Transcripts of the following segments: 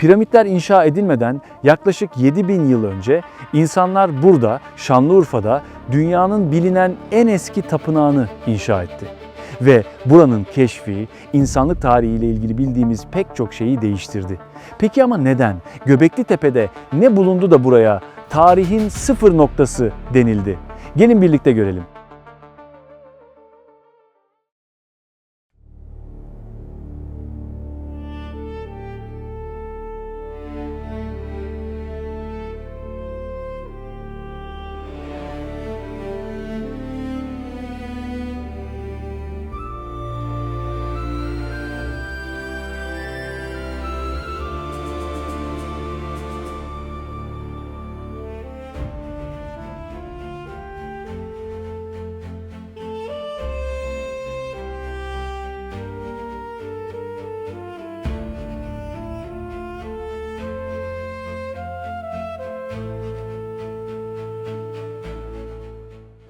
Piramitler inşa edilmeden yaklaşık 7000 yıl önce insanlar burada, Şanlıurfa'da dünyanın bilinen en eski tapınağını inşa etti. Ve buranın keşfi, insanlık tarihiyle ilgili bildiğimiz pek çok şeyi değiştirdi. Peki ama neden? Göbekli Tepe'de ne bulundu da buraya tarihin sıfır noktası denildi? Gelin birlikte görelim.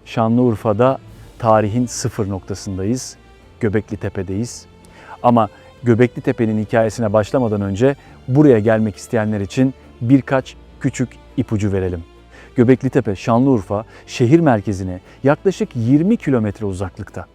Şanlıurfa'da tarihin sıfır noktasındayız. Göbekli Tepe'deyiz. Ama Göbekli Tepe'nin hikayesine başlamadan önce buraya gelmek isteyenler için birkaç küçük ipucu verelim. Göbekli Tepe, Şanlıurfa şehir merkezine yaklaşık 20 kilometre uzaklıkta.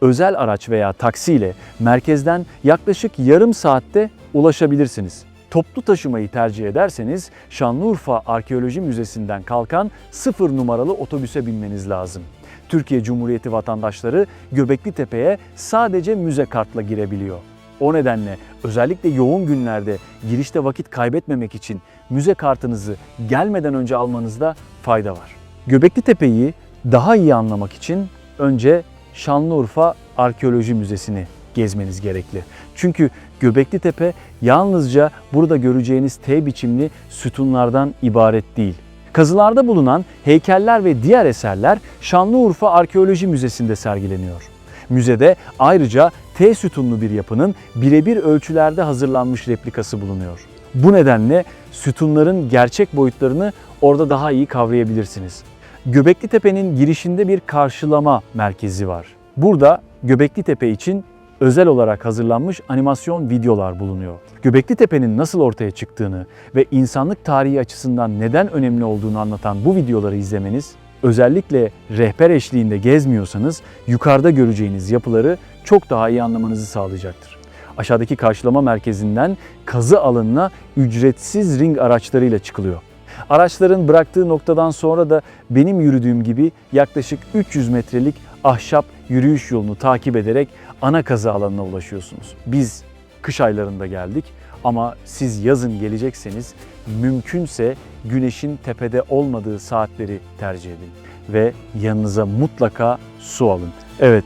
Özel araç veya taksiyle merkezden yaklaşık yarım saatte ulaşabilirsiniz. Toplu taşımayı tercih ederseniz Şanlıurfa Arkeoloji Müzesi'nden kalkan 0 numaralı otobüse binmeniz lazım. Türkiye Cumhuriyeti vatandaşları Göbekli Tepe'ye sadece müze kartla girebiliyor. O nedenle özellikle yoğun günlerde girişte vakit kaybetmemek için müze kartınızı gelmeden önce almanızda fayda var. Göbekli Tepe'yi daha iyi anlamak için önce Şanlıurfa Arkeoloji Müzesi'ni gezmeniz gerekli. Çünkü Göbekli Tepe yalnızca burada göreceğiniz T biçimli sütunlardan ibaret değil. Kazılarda bulunan heykeller ve diğer eserler Şanlıurfa Arkeoloji Müzesi'nde sergileniyor. Müzede ayrıca T sütunlu bir yapının birebir ölçülerde hazırlanmış replikası bulunuyor. Bu nedenle sütunların gerçek boyutlarını orada daha iyi kavrayabilirsiniz. Göbekli Tepe'nin girişinde bir karşılama merkezi var. Burada Göbekli Tepe için özel olarak hazırlanmış animasyon videolar bulunuyor. Göbekli Tepe'nin nasıl ortaya çıktığını ve insanlık tarihi açısından neden önemli olduğunu anlatan bu videoları izlemeniz, özellikle rehber eşliğinde gezmiyorsanız yukarıda göreceğiniz yapıları çok daha iyi anlamanızı sağlayacaktır. Aşağıdaki karşılama merkezinden kazı alanına ücretsiz ring araçlarıyla çıkılıyor. Araçların bıraktığı noktadan sonra da benim yürüdüğüm gibi yaklaşık 300 metrelik ahşap yürüyüş yolunu takip ederek ana kazı alanına ulaşıyorsunuz. Biz kış aylarında geldik ama siz yazın gelecekseniz mümkünse güneşin tepede olmadığı saatleri tercih edin ve yanınıza mutlaka su alın. Evet,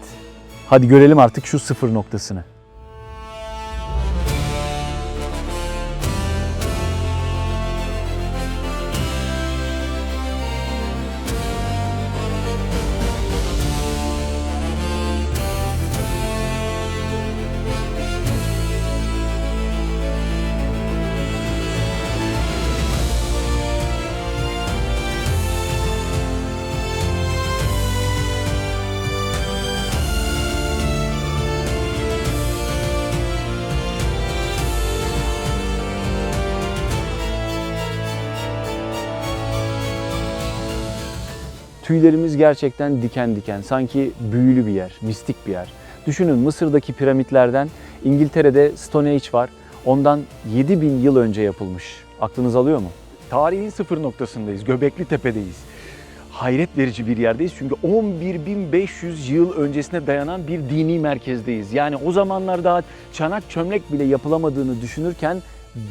hadi görelim artık şu sıfır noktasını. Tüylerimiz gerçekten diken diken, sanki büyülü bir yer, mistik bir yer. Düşünün, Mısır'daki piramitlerden İngiltere'de Stone Age var. Ondan 7000 yıl önce yapılmış. Aklınız alıyor mu? Tarihin sıfır noktasındayız, Göbekli Tepe'deyiz. Hayret verici bir yerdeyiz çünkü 11.500 yıl öncesine dayanan bir dini merkezdeyiz. Yani o zamanlar daha çanak çömlek bile yapılamadığını düşünürken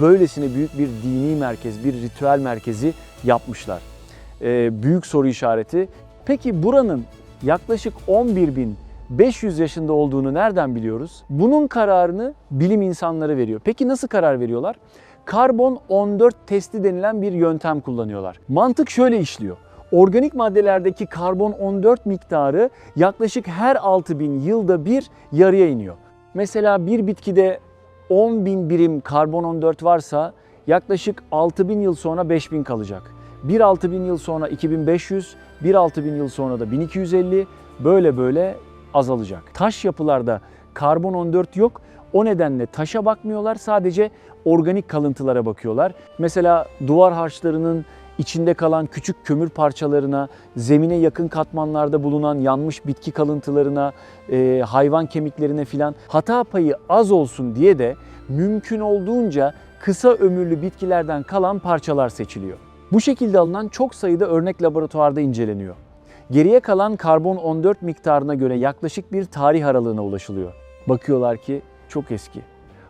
böylesine büyük bir dini merkez, bir ritüel merkezi yapmışlar. Büyük soru işareti. Peki buranın yaklaşık 11.500 yaşında olduğunu nereden biliyoruz? Bunun kararını bilim insanları veriyor. Peki nasıl karar veriyorlar? Karbon 14 testi denilen bir yöntem kullanıyorlar. Mantık şöyle işliyor. Organik maddelerdeki karbon 14 miktarı yaklaşık her 6.000 yılda bir yarıya iniyor. Mesela bir bitkide 10.000 birim karbon 14 varsa yaklaşık 6.000 yıl sonra 5.000 kalacak. 1.600 yıl sonra 2500, 1.600 yıl sonra da 1250, böyle azalacak. Taş yapılarda karbon 14 yok, O nedenle taşa bakmıyorlar, sadece organik kalıntılara bakıyorlar. Mesela duvar harçlarının içinde kalan küçük kömür parçalarına, zemine yakın katmanlarda bulunan yanmış bitki kalıntılarına, hayvan kemiklerine filan hata payı az olsun diye de mümkün olduğunca kısa ömürlü bitkilerden kalan parçalar seçiliyor. Bu şekilde alınan çok sayıda örnek laboratuvarda inceleniyor. Geriye kalan karbon 14 miktarına göre yaklaşık bir tarih aralığına ulaşılıyor. Bakıyorlar ki çok eski.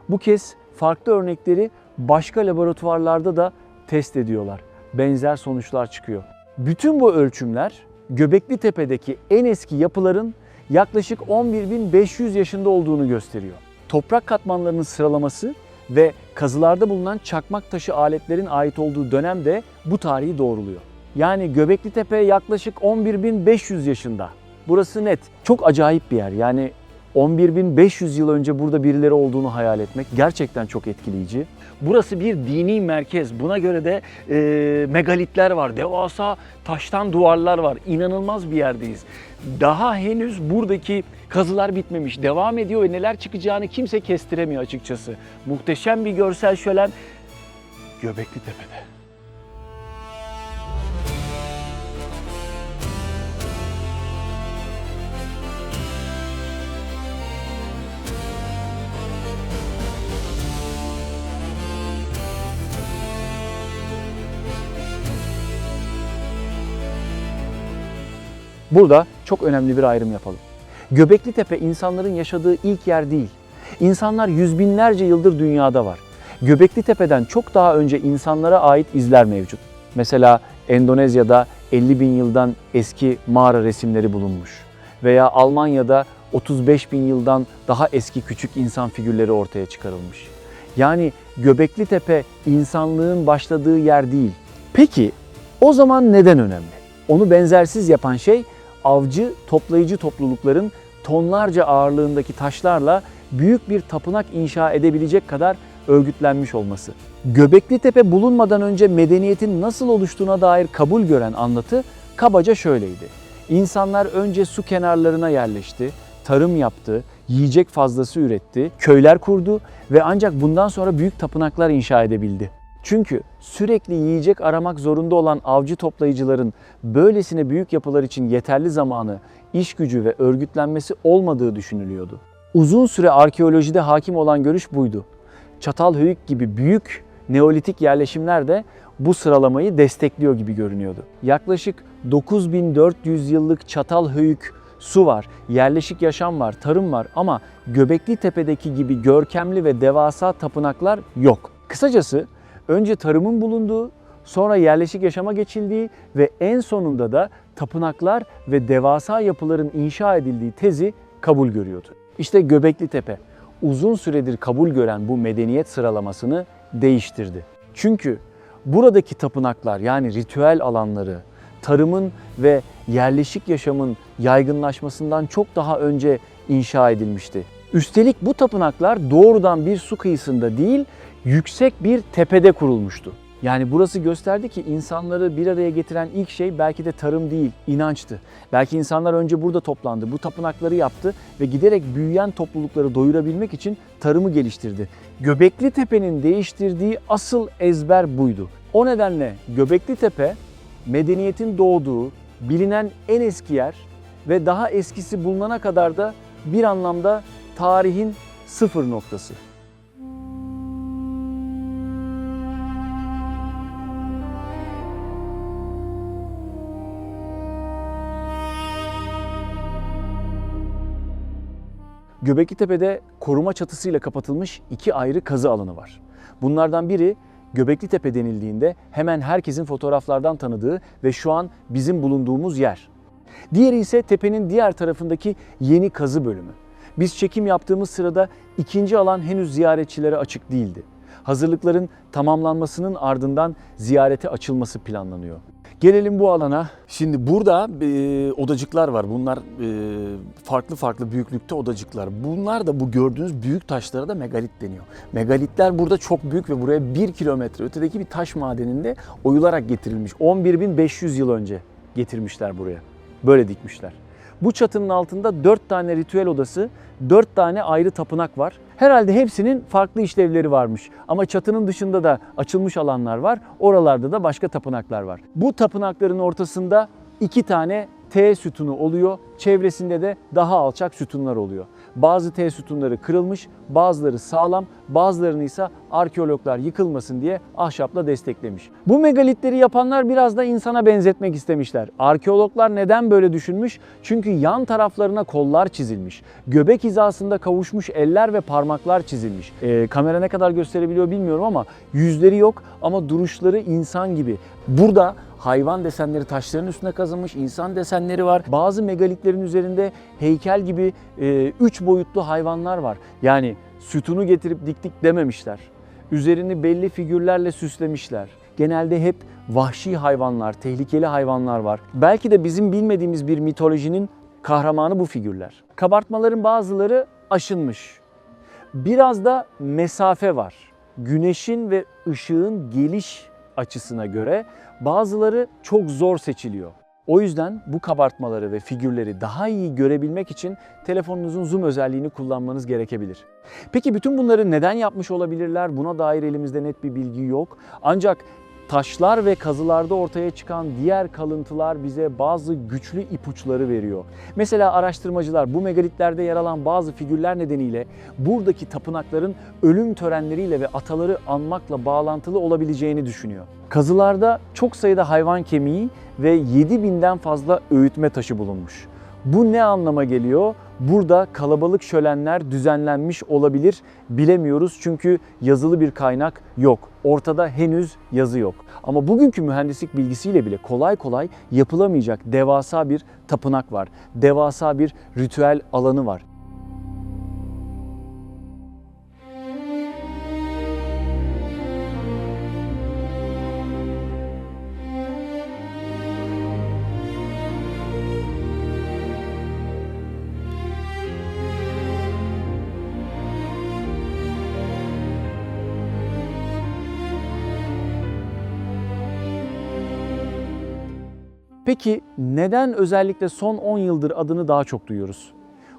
Bu kez farklı örnekleri başka laboratuvarlarda da test ediyorlar. Benzer sonuçlar çıkıyor. Bütün bu ölçümler Göbekli Tepe'deki en eski yapıların yaklaşık 11.500 yaşında olduğunu gösteriyor. Toprak katmanlarının sıralaması ve kazılarda bulunan çakmak taşı aletlerin ait olduğu dönem de bu tarihi doğruluyor. Yani Göbekli Tepe yaklaşık 11.500 yaşında. Burası net. Çok acayip bir yer. Yani 11.500 yıl önce burada birileri olduğunu hayal etmek gerçekten çok etkileyici. Burası bir dini merkez. Buna göre de megalitler var. Devasa taştan duvarlar var. İnanılmaz bir yerdeyiz. Daha henüz buradaki kazılar bitmemiş. Devam ediyor ve neler çıkacağını kimse kestiremiyor açıkçası. Muhteşem bir görsel şölen Göbekli Tepe'de. Burada çok önemli bir ayrım yapalım. Göbekli Tepe insanların yaşadığı ilk yer değil. İnsanlar yüz binlerce yıldır dünyada var. Göbekli Tepe'den çok daha önce insanlara ait izler mevcut. Mesela Endonezya'da 50 bin yıldan eski mağara resimleri bulunmuş. Veya Almanya'da 35 bin yıldan daha eski küçük insan figürleri ortaya çıkarılmış. Yani Göbekli Tepe insanlığın başladığı yer değil. Peki o zaman neden önemli? Onu benzersiz yapan şey avcı, toplayıcı toplulukların tonlarca ağırlığındaki taşlarla büyük bir tapınak inşa edebilecek kadar örgütlenmiş olması. Göbekli Tepe bulunmadan önce medeniyetin nasıl oluştuğuna dair kabul gören anlatı kabaca şöyleydi. İnsanlar önce su kenarlarına yerleşti, tarım yaptı, yiyecek fazlası üretti, köyler kurdu ve ancak bundan sonra büyük tapınaklar inşa edebildi. Çünkü sürekli yiyecek aramak zorunda olan avcı toplayıcıların böylesine büyük yapılar için yeterli zamanı, iş gücü ve örgütlenmesi olmadığı düşünülüyordu. Uzun süre arkeolojide hakim olan görüş buydu. Çatalhöyük gibi büyük Neolitik yerleşimler de bu sıralamayı destekliyor gibi görünüyordu. Yaklaşık 9400 yıllık Çatalhöyük su var, yerleşik yaşam var, tarım var ama Göbekli Tepe'deki gibi görkemli ve devasa tapınaklar yok. Kısacası önce tarımın bulunduğu, sonra yerleşik yaşama geçildiği ve en sonunda da tapınaklar ve devasa yapıların inşa edildiği tezi kabul görüyordu. İşte Göbekli Tepe uzun süredir kabul gören bu medeniyet sıralamasını değiştirdi. Çünkü buradaki tapınaklar, yani ritüel alanları, tarımın ve yerleşik yaşamın yaygınlaşmasından çok daha önce inşa edilmişti. Üstelik bu tapınaklar doğrudan bir su kıyısında değil, yüksek bir tepede kurulmuştu. Yani burası gösterdi ki insanları bir araya getiren ilk şey belki de tarım değil, inançtı. Belki insanlar önce burada toplandı, bu tapınakları yaptı ve giderek büyüyen toplulukları doyurabilmek için tarımı geliştirdi. Göbekli Tepe'nin değiştirdiği asıl ezber buydu. O nedenle Göbekli Tepe, medeniyetin doğduğu, bilinen en eski yer ve daha eskisi bulunana kadar da bir anlamda tarihin sıfır noktası. Göbekli Tepe'de koruma çatısıyla kapatılmış iki ayrı kazı alanı var. Bunlardan biri Göbekli Tepe denildiğinde hemen herkesin fotoğraflardan tanıdığı ve şu an bizim bulunduğumuz yer. Diğeri ise tepenin diğer tarafındaki yeni kazı bölümü. Biz çekim yaptığımız sırada ikinci alan henüz ziyaretçilere açık değildi. Hazırlıkların tamamlanmasının ardından ziyarete açılması planlanıyor. Gelelim bu alana. Şimdi burada odacıklar var. Bunlar farklı büyüklükte odacıklar. Bunlar da bu gördüğünüz büyük taşlara da megalit deniyor. Megalitler burada çok büyük ve buraya 1 kilometre ötedeki bir taş madeninde oyularak getirilmiş. 11.500 yıl önce getirmişler buraya. Böyle dikmişler. Bu çatının altında 4 tane ritüel odası, 4 tane ayrı tapınak var. Herhalde hepsinin farklı işlevleri varmış. Ama çatının dışında da açılmış alanlar var. Oralarda da başka tapınaklar var. Bu tapınakların ortasında 2 tane T sütunu oluyor. Çevresinde de daha alçak sütunlar oluyor. Bazı T sütunları kırılmış, bazıları sağlam, bazılarını ise arkeologlar yıkılmasın diye ahşapla desteklemiş. Bu megalitleri yapanlar biraz da insana benzetmek istemişler. Arkeologlar neden böyle düşünmüş? Çünkü yan taraflarına kollar çizilmiş. Göbek hizasında kavuşmuş eller ve parmaklar çizilmiş. Kamera ne kadar gösterebiliyor bilmiyorum ama yüzleri yok ama duruşları insan gibi. Burada hayvan desenleri taşların üstüne kazınmış, insan desenleri var. Bazı megalitlerin üzerinde heykel gibi 3 boyutlu hayvanlar var. Yani sütunu getirip diktik dememişler. Üzerini belli figürlerle süslemişler. Genelde hep vahşi hayvanlar, tehlikeli hayvanlar var. Belki de bizim bilmediğimiz bir mitolojinin kahramanı bu figürler. Kabartmaların bazıları aşınmış. Biraz da mesafe var. Güneşin ve ışığın geliş açısına göre bazıları çok zor seçiliyor. O yüzden bu kabartmaları ve figürleri daha iyi görebilmek için telefonunuzun zoom özelliğini kullanmanız gerekebilir. Peki bütün bunları neden yapmış olabilirler? Buna dair elimizde net bir bilgi yok. Ancak taşlar ve kazılarda ortaya çıkan diğer kalıntılar bize bazı güçlü ipuçları veriyor. Mesela araştırmacılar bu megalitlerde yer alan bazı figürler nedeniyle buradaki tapınakların ölüm törenleriyle ve ataları anmakla bağlantılı olabileceğini düşünüyor. Kazılarda çok sayıda hayvan kemiği ve 7000'den fazla öğütme taşı bulunmuş. Bu ne anlama geliyor? Burada kalabalık şölenler düzenlenmiş olabilir, bilemiyoruz çünkü yazılı bir kaynak yok. Ortada henüz yazı yok. Ama bugünkü mühendislik bilgisiyle bile kolay kolay yapılamayacak devasa bir tapınak var. Devasa bir ritüel alanı var. Peki neden özellikle son 10 yıldır adını daha çok duyuyoruz?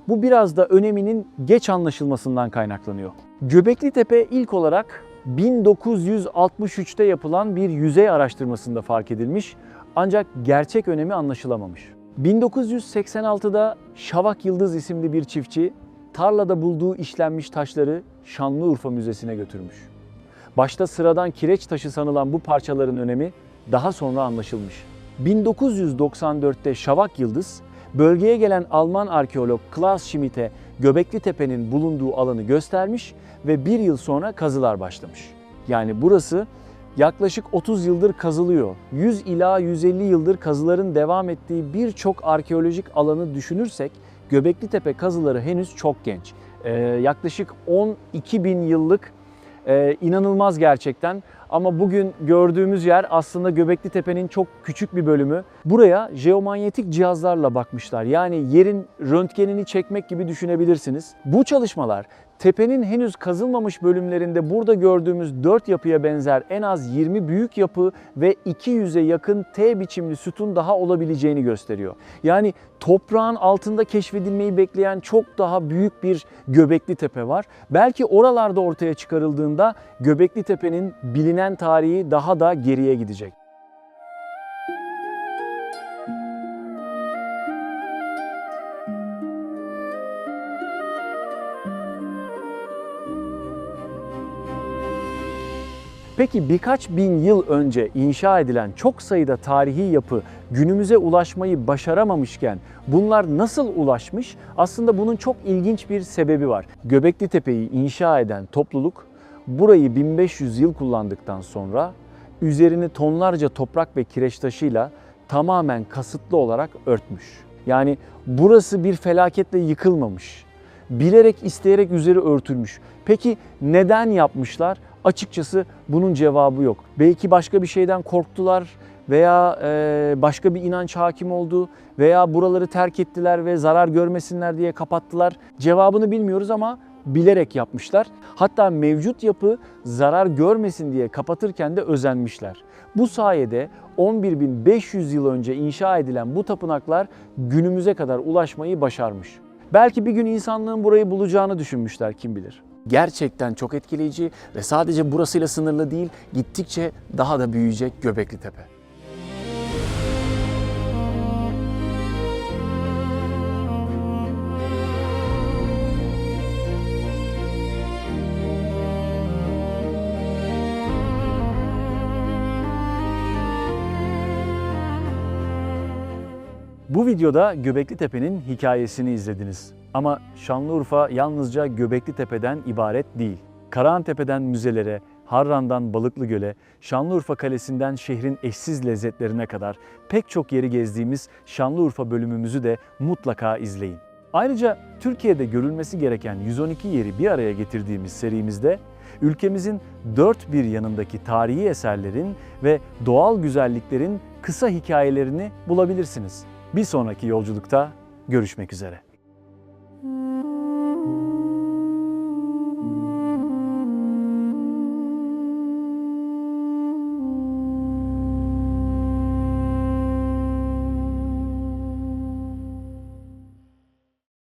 Bu biraz da öneminin geç anlaşılmasından kaynaklanıyor. Göbeklitepe ilk olarak 1963'te yapılan bir yüzey araştırmasında fark edilmiş ancak gerçek önemi anlaşılamamış. 1986'da Şavak Yıldız isimli bir çiftçi tarlada bulduğu işlenmiş taşları Şanlıurfa Müzesi'ne götürmüş. Başta sıradan kireç taşı sanılan bu parçaların önemi daha sonra anlaşılmış. 1994'te Şavak Yıldız, bölgeye gelen Alman arkeolog Klaus Schmidt'e Göbeklitepe'nin bulunduğu alanı göstermiş ve bir yıl sonra kazılar başlamış. Yani burası yaklaşık 30 yıldır kazılıyor. 100 ila 150 yıldır kazıların devam ettiği birçok arkeolojik alanı düşünürsek Göbeklitepe kazıları henüz çok genç. Yaklaşık 12 bin yıllık inanılmaz gerçekten. Ama bugün gördüğümüz yer aslında Göbeklitepe'nin çok küçük bir bölümü. Buraya jeomanyetik cihazlarla bakmışlar. Yani yerin röntgenini çekmek gibi düşünebilirsiniz. Bu çalışmalar tepenin henüz kazılmamış bölümlerinde burada gördüğümüz 4 yapıya benzer en az 20 büyük yapı ve 200'e yakın T biçimli sütun daha olabileceğini gösteriyor. Yani toprağın altında keşfedilmeyi bekleyen çok daha büyük bir Göbeklitepe var. Belki oralarda ortaya çıkarıldığında Göbeklitepe'nin bilinen tarihi daha da geriye gidecek. Peki birkaç bin yıl önce inşa edilen çok sayıda tarihi yapı günümüze ulaşmayı başaramamışken bunlar nasıl ulaşmış? Aslında bunun çok ilginç bir sebebi var. Göbeklitepe'yi inşa eden topluluk burayı 1500 yıl kullandıktan sonra üzerini tonlarca toprak ve kireç taşıyla tamamen kasıtlı olarak örtmüş. Yani burası bir felaketle yıkılmamış. Bilerek isteyerek üzeri örtülmüş. Peki neden yapmışlar? Açıkçası bunun cevabı yok. Belki başka bir şeyden korktular veya başka bir inanç hakim oldu veya buraları terk ettiler ve zarar görmesinler diye kapattılar. Cevabını bilmiyoruz ama bilerek yapmışlar. Hatta mevcut yapı zarar görmesin diye kapatırken de özenmişler. Bu sayede 11.500 yıl önce inşa edilen bu tapınaklar günümüze kadar ulaşmayı başarmış. Belki bir gün insanlığın burayı bulacağını düşünmüşler, kim bilir. Gerçekten çok etkileyici ve sadece burasıyla sınırlı değil, gittikçe daha da büyüyecek Göbekli Tepe. Bu videoda Göbekli Tepe'nin hikayesini izlediniz. Ama Şanlıurfa yalnızca Göbekli Tepe'den ibaret değil. Karahantepe'den müzelere, Harran'dan Balıklıgöl'e, Şanlıurfa Kalesi'nden şehrin eşsiz lezzetlerine kadar pek çok yeri gezdiğimiz Şanlıurfa bölümümüzü de mutlaka izleyin. Ayrıca Türkiye'de görülmesi gereken 112 yeri bir araya getirdiğimiz serimizde ülkemizin dört bir yanındaki tarihi eserlerin ve doğal güzelliklerin kısa hikayelerini bulabilirsiniz. Bir sonraki yolculukta görüşmek üzere.